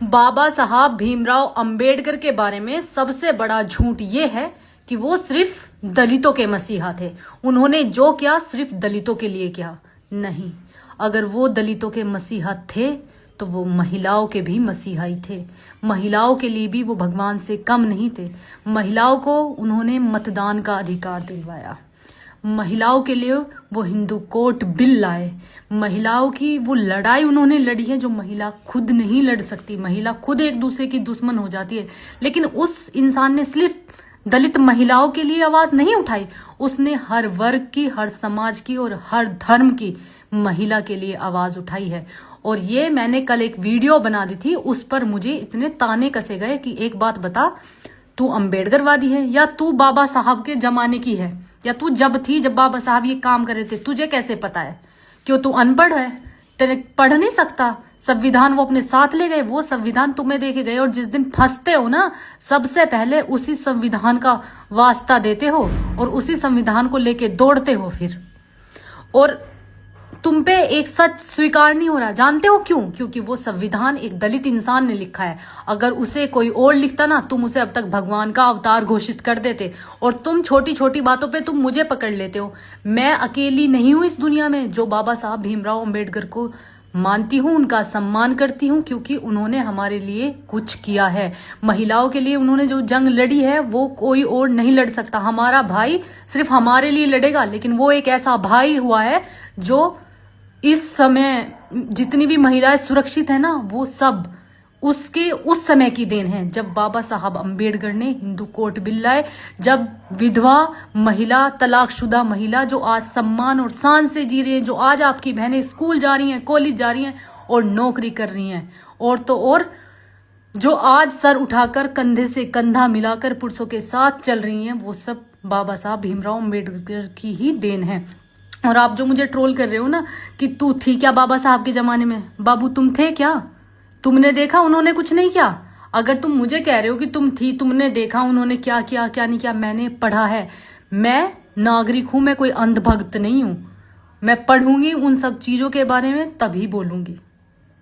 बाबा साहब भीमराव अंबेडकर के बारे में सबसे बड़ा झूठ ये है कि वो सिर्फ दलितों के मसीहा थे। उन्होंने जो किया सिर्फ दलितों के लिए किया, नहीं। अगर वो दलितों के मसीहा थे तो वो महिलाओं के भी मसीहा ही थे। महिलाओं के लिए भी वो भगवान से कम नहीं थे। महिलाओं को उन्होंने मतदान का अधिकार दिलवाया। महिलाओं के लिए वो हिंदू कोर्ट बिल लाए। महिलाओं की वो लड़ाई उन्होंने लड़ी है जो महिला खुद नहीं लड़ सकती। महिला खुद एक दूसरे की दुश्मन हो जाती है, लेकिन उस इंसान ने सिर्फ दलित महिलाओं के लिए आवाज नहीं उठाई, उसने हर वर्ग की, हर समाज की और हर धर्म की महिला के लिए आवाज उठाई है। और ये मैंने कल एक वीडियो बना दी थी, उस पर मुझे इतने ताने कसे गए कि एक बात बता, तू अंबेडकरवादी है या तू बाबा साहब के जमाने की है, या तू जब बाबा साहब ये काम कर रहे थे तुझे कैसे पता है? क्यों तू अनपढ़ है? तेरे पढ़ नहीं सकता? संविधान वो अपने साथ ले गए, वो संविधान तुम्हें देके गए, और जिस दिन फंसते हो ना सबसे पहले उसी संविधान का वास्ता देते हो और उसी संविधान को लेके दौड़ते हो फिर। और तुम पे एक सच स्वीकार नहीं हो रहा, जानते हो क्यों? क्योंकि वो संविधान एक दलित इंसान ने लिखा है। अगर उसे कोई और लिखता ना, तुम उसे अब तक भगवान का अवतार घोषित कर देते। और तुम छोटी छोटी बातों पे तुम मुझे पकड़ लेते हो। मैं अकेली नहीं हूं इस दुनिया में जो बाबा साहब भीमराव अंबेडकर को मानती हूँ, उनका सम्मान करती हूँ, क्योंकि उन्होंने हमारे लिए कुछ किया है। महिलाओं के लिए उन्होंने जो जंग लड़ी है वो कोई और नहीं लड़ सकता। हमारा भाई सिर्फ हमारे लिए लड़ेगा, लेकिन वो एक ऐसा भाई हुआ है जो इस समय जितनी भी महिलाएं सुरक्षित है ना, वो सब उसके उस समय की देन है जब बाबा साहब अंबेडकर ने हिंदू कोर्ट बिल लाए, जब विधवा महिला, तलाकशुदा महिला जो आज सम्मान और शान से जी रही है, जो आज आपकी बहनें स्कूल जा रही हैं, कॉलेज जा रही हैं और नौकरी कर रही हैं, और तो और जो आज सर उठाकर कंधे से कंधा मिलाकर पुरुषों के साथ चल रही हैं, वो सब बाबा साहब भीमराव अंबेडकर की ही देन है। और आप जो मुझे ट्रोल कर रहे हो ना कि तू थी क्या बाबा साहब के जमाने में, बाबू तुम थे क्या? तुमने देखा उन्होंने कुछ नहीं किया? अगर तुम मुझे कह रहे हो कि तुम थी, तुमने देखा उन्होंने क्या किया क्या नहीं किया, मैंने पढ़ा है। मैं नागरिक हूं, मैं कोई अंधभक्त नहीं हूं। मैं पढ़ूंगी उन सब चीजों के बारे में तभी बोलूंगी।